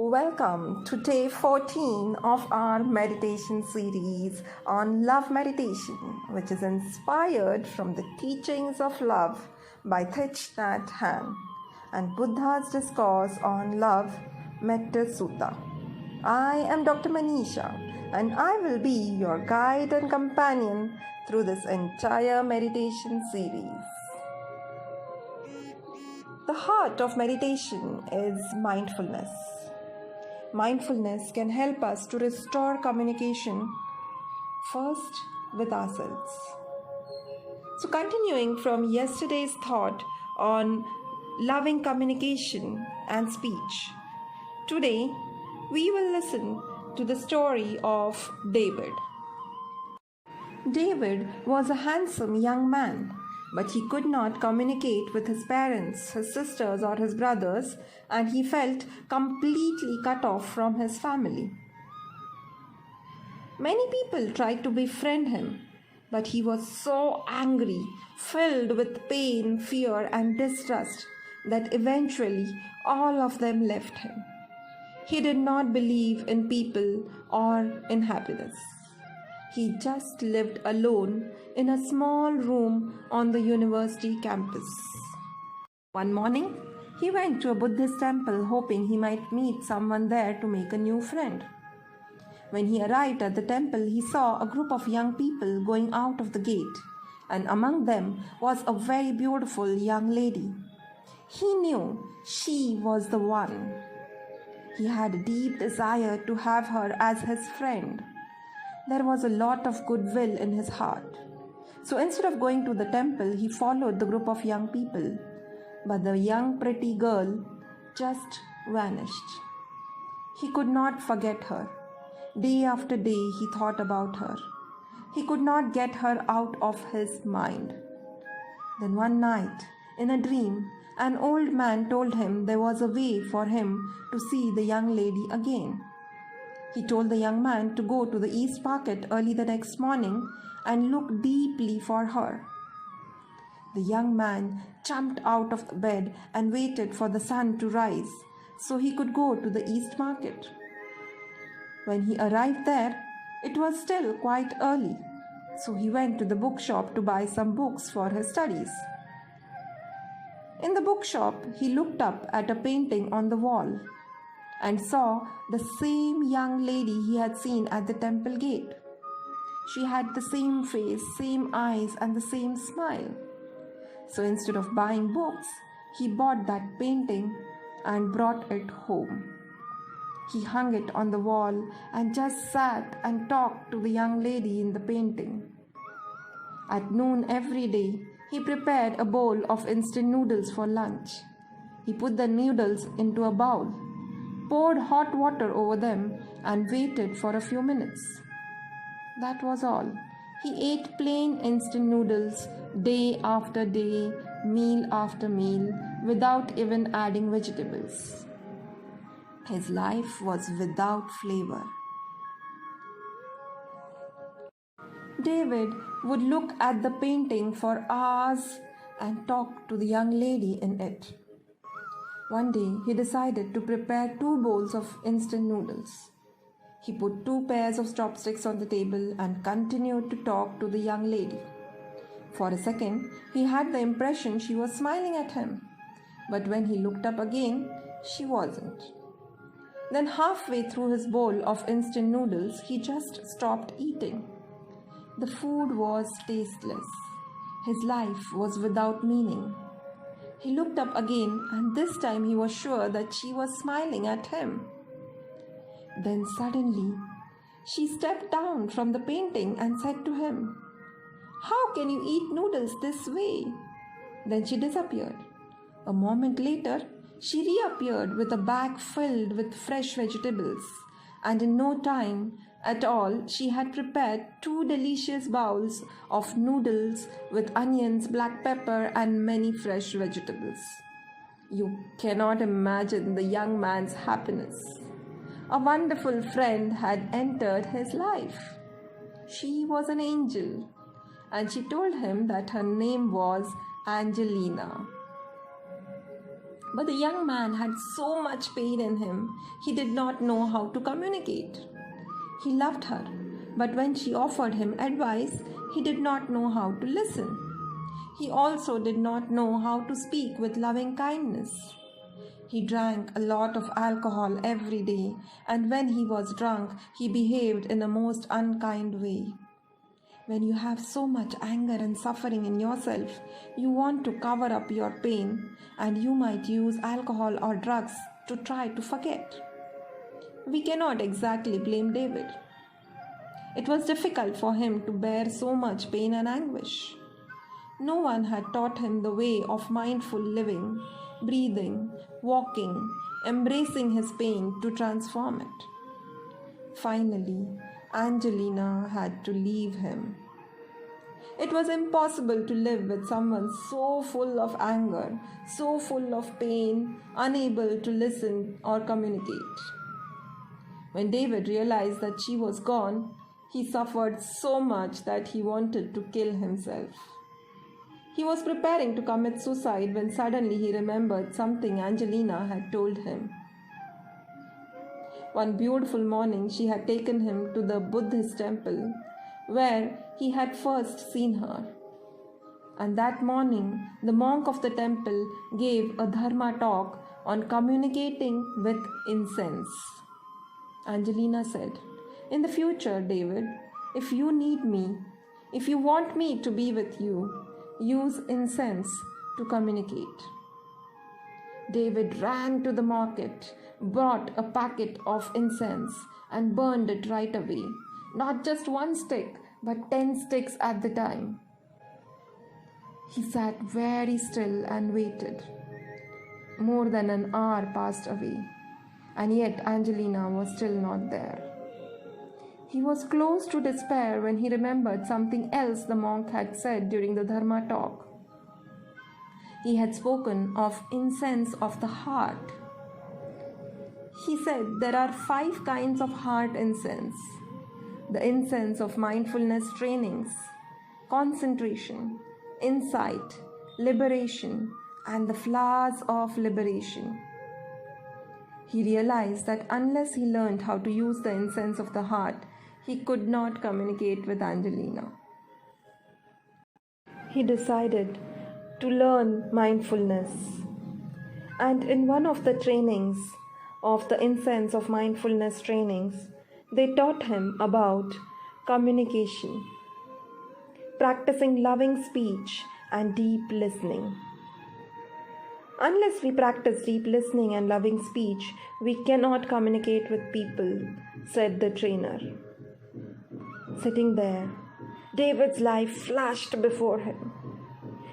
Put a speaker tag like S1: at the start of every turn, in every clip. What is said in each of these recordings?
S1: Welcome to day 14 of our meditation series on love meditation, which is inspired from the teachings of love by Thich Nhat Hanh and Buddha's discourse on love, Metta Sutta. I am Dr. Manisha and I will be your guide and companion through this entire meditation series. The heart of meditation is mindfulness. Mindfulness can help us to restore communication first with ourselves. So, continuing from yesterday's thought on loving communication and speech, today we will listen to the story of David. David was a handsome young man, but he could not communicate with his parents, his sisters, or his brothers, and he felt completely cut off from his family. Many people tried to befriend him, but he was so angry, filled with pain, fear, and distrust that eventually all of them left him. He did not believe in people or in happiness. He just lived alone in a small room on the university campus. One morning, he went to a Buddhist temple hoping he might meet someone there to make a new friend. When he arrived at the temple, he saw a group of young people going out of the gate, and among them was a very beautiful young lady. He knew she was the one. He had a deep desire to have her as his friend. There was a lot of goodwill in his heart. So instead of going to the temple, he followed the group of young people. But the young pretty girl just vanished. He could not forget her. Day after day he thought about her. He could not get her out of his mind. Then one night, in a dream, an old man told him there was a way for him to see the young lady again. He told the young man to go to the East Market early the next morning and look deeply for her. The young man jumped out of the bed and waited for the sun to rise so he could go to the East Market. When he arrived there, it was still quite early, so he went to the bookshop to buy some books for his studies. In the bookshop, he looked up at a painting on the wall and saw the same young lady he had seen at the temple gate. She had the same face, same eyes, and the same smile. So instead of buying books, he bought that painting and brought it home. He hung it on the wall and just sat and talked to the young lady in the painting. At noon every day, he prepared a bowl of instant noodles for lunch. He put the noodles into a bowl, poured hot water over them, and waited for a few minutes. That was all. He ate plain instant noodles day after day, meal after meal, without even adding vegetables. His life was without flavor. David would look at the painting for hours and talk to the young lady in it. One day, he decided to prepare 2 bowls of instant noodles. He put 2 pairs of chopsticks on the table and continued to talk to the young lady. For a second, he had the impression she was smiling at him. But when he looked up again, she wasn't. Then halfway through his bowl of instant noodles, he just stopped eating. The food was tasteless. His life was without meaning. He looked up again, and this time he was sure that she was smiling at him. Then suddenly, she stepped down from the painting and said to him, "How can you eat noodles this way?" Then she disappeared. A moment later, she reappeared with a bag filled with fresh vegetables, and in no time at all, she had prepared 2 delicious bowls of noodles with onions, black pepper, and many fresh vegetables. You cannot imagine the young man's happiness. A wonderful friend had entered his life. She was an angel, and she told him that her name was Angelina. But the young man had so much pain in him, he did not know how to communicate. He loved her, but when she offered him advice, he did not know how to listen. He also did not know how to speak with loving kindness. He drank a lot of alcohol every day, and when he was drunk, he behaved in a most unkind way. When you have so much anger and suffering in yourself, you want to cover up your pain, and you might use alcohol or drugs to try to forget. We cannot exactly blame David. It was difficult for him to bear so much pain and anguish. No one had taught him the way of mindful living, breathing, walking, embracing his pain to transform it. Finally, Angelina had to leave him. It was impossible to live with someone so full of anger, so full of pain, unable to listen or communicate. When David realized that she was gone, he suffered so much that he wanted to kill himself. He was preparing to commit suicide when suddenly he remembered something Angelina had told him. One beautiful morning, she had taken him to the Buddhist temple where he had first seen her. And that morning, the monk of the temple gave a dharma talk on communicating with incense. Angelina said, "In the future, David, if you need me, if you want me to be with you, use incense to communicate." David ran to the market, bought a packet of incense, and burned it right away. Not just one stick, but 10 sticks at the time. He sat very still and waited. More than an hour passed away, and yet Angelina was still not there. He was close to despair when he remembered something else the monk had said during the Dharma talk. He had spoken of incense of the heart. He said there are 5 kinds of heart incense: the incense of mindfulness trainings, concentration, insight, liberation, and the flowers of liberation. He realized that unless he learned how to use the incense of the heart, he could not communicate with Angelina. He decided to learn mindfulness. And in one of the trainings of the incense of mindfulness trainings, they taught him about communication, practicing loving speech and deep listening. Unless we practice deep listening and loving speech, we cannot communicate with people, said the trainer. Sitting there, David's life flashed before him.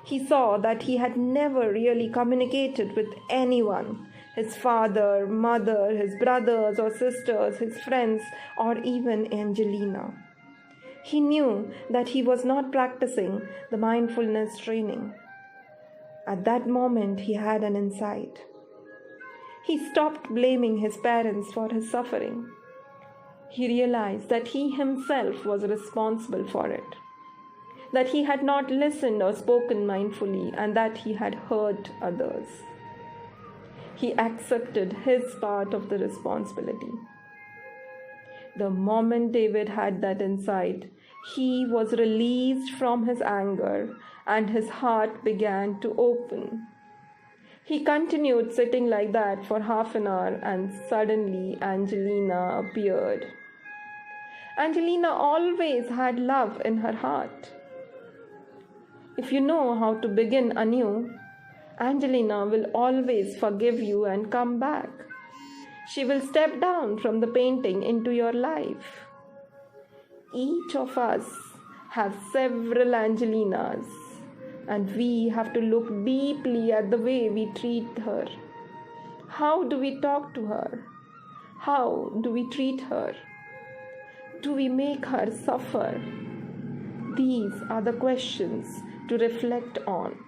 S1: He saw that he had never really communicated with anyone: his father, mother, his brothers or sisters, his friends, or even Angelina. He knew that he was not practicing the mindfulness training. At that moment, he had an insight. He stopped blaming his parents for his suffering. He realized that he himself was responsible for it, that he had not listened or spoken mindfully, and that he had hurt others. He accepted his part of the responsibility. The moment David had that insight, he was released from his anger and his heart began to open. He continued sitting like that for half an hour and suddenly Angelina appeared. Angelina always had love in her heart. If you know how to begin anew, Angelina will always forgive you and come back. She will step down from the painting into your life. Each of us have several Angelinas, and we have to look deeply at the way we treat her. How do we talk to her? How do we treat her? Do we make her suffer? These are the questions to reflect on.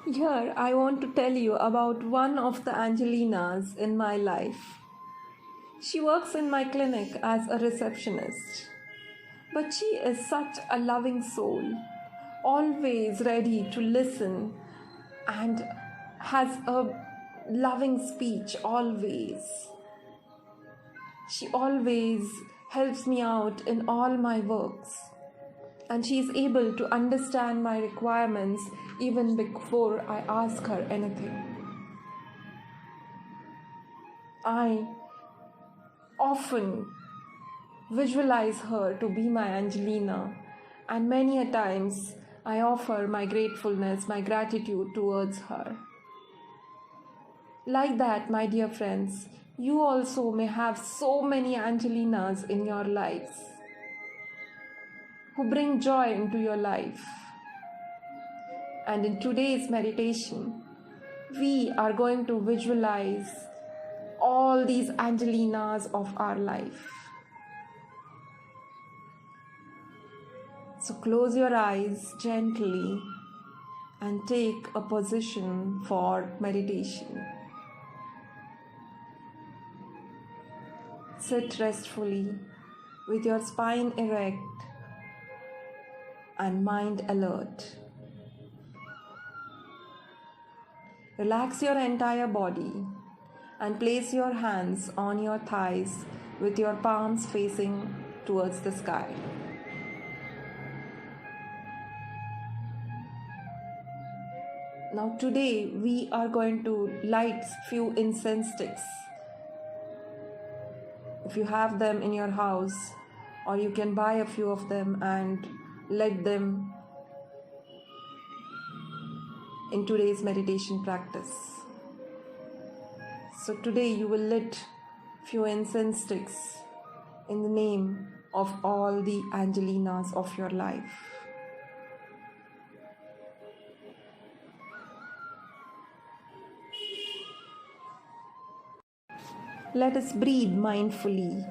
S1: Here I want to tell you about one of the Angelinas in my life. She works in my clinic as a receptionist. But she is such a loving soul, always ready to listen and has a loving speech always. She always helps me out in all my works, and she is able to understand my requirements even before I ask her anything. I often visualize her to be my Angelina, and many a times I offer my gratefulness, my gratitude towards her. Like that, my dear friends, you also may have so many Angelinas in your lives who bring joy into your life. And in today's meditation, we are going to visualize all these Angelinas of our life. So close your eyes gently and take a position for meditation. Sit restfully with your spine erect and mind alert. Relax your entire body and place your hands on your thighs with your palms facing towards the sky. Now today we are going to light few incense sticks. If you have them in your house, or you can buy a few of them and light them in today's meditation practice. So today you will lit few incense sticks in the name of all the Angelinas of your life. Let us breathe mindfully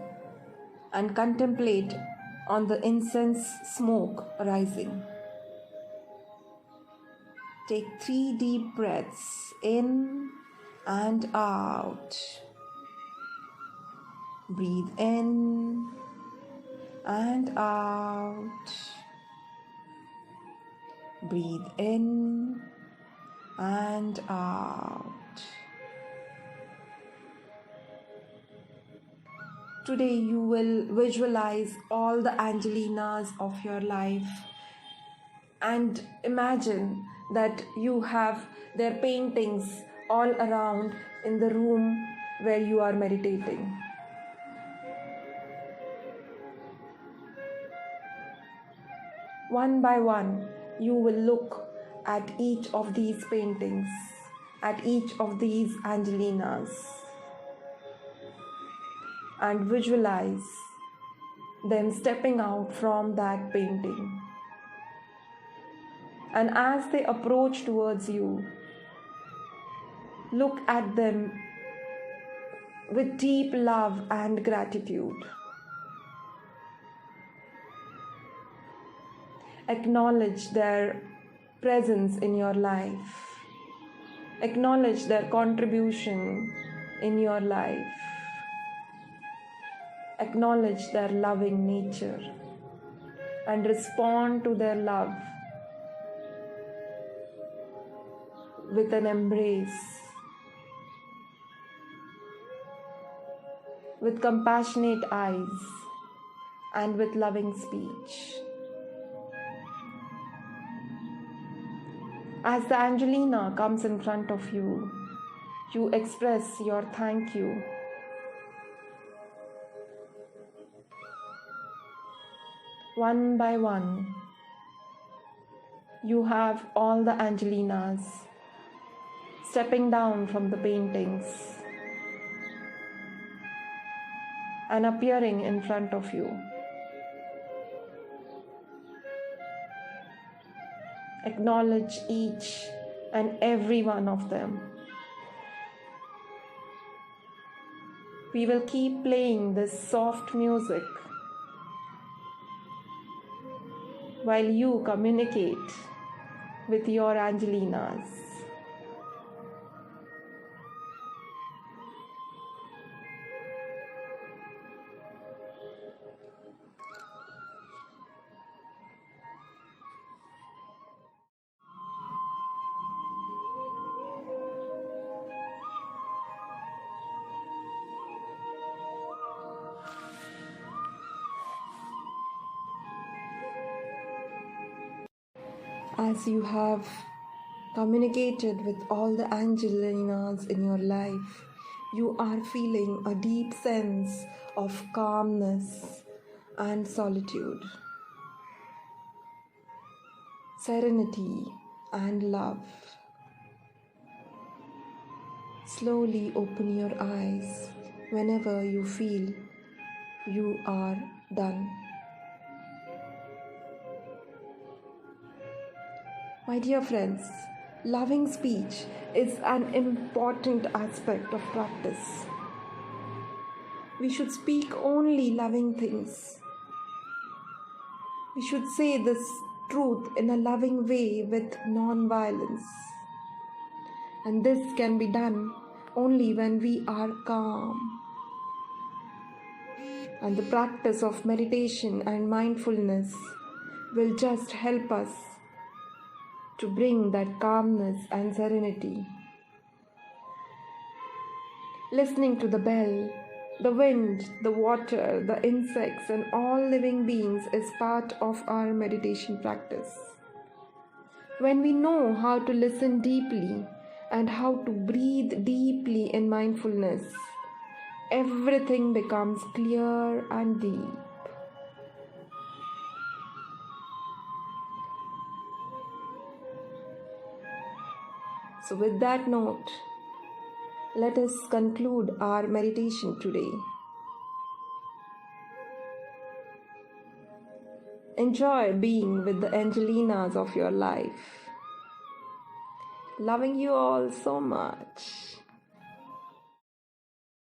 S1: and contemplate on the incense smoke rising. Take 3 deep breaths in and out. Breathe in and out. Breathe in and out. Today you will visualize all the Angelinas of your life and imagine that you have their paintings all around in the room where you are meditating. One by one, you will look at each of these paintings, at each of these Angelinas, and visualize them stepping out from that painting. And as they approach towards you, look at them with deep love and gratitude. Acknowledge their presence in your life. Acknowledge their contribution in your life. Acknowledge their loving nature and respond to their love with an embrace, with compassionate eyes, and with loving speech. As the Angelina comes in front of you, you express your thank you. One by one, you have all the Angelinas stepping down from the paintings and appearing in front of you. Acknowledge each and every one of them. We will keep playing this soft music while you communicate with your Angelinas. As you have communicated with all the Angelinas in your life, you are feeling a deep sense of calmness and solitude, serenity and love. Slowly open your eyes whenever you feel you are done. My dear friends, loving speech is an important aspect of practice. We should speak only loving things. We should say this truth in a loving way with non-violence. And this can be done only when we are calm. And the practice of meditation and mindfulness will just help us to bring that calmness and serenity. Listening to the bell, the wind, the water, the insects, and all living beings is part of our meditation practice. When we know how to listen deeply and how to breathe deeply in mindfulness, everything becomes clear and deep. So, with that note, let us conclude our meditation today. Enjoy being with the Angelinas of your life. Loving you all so much.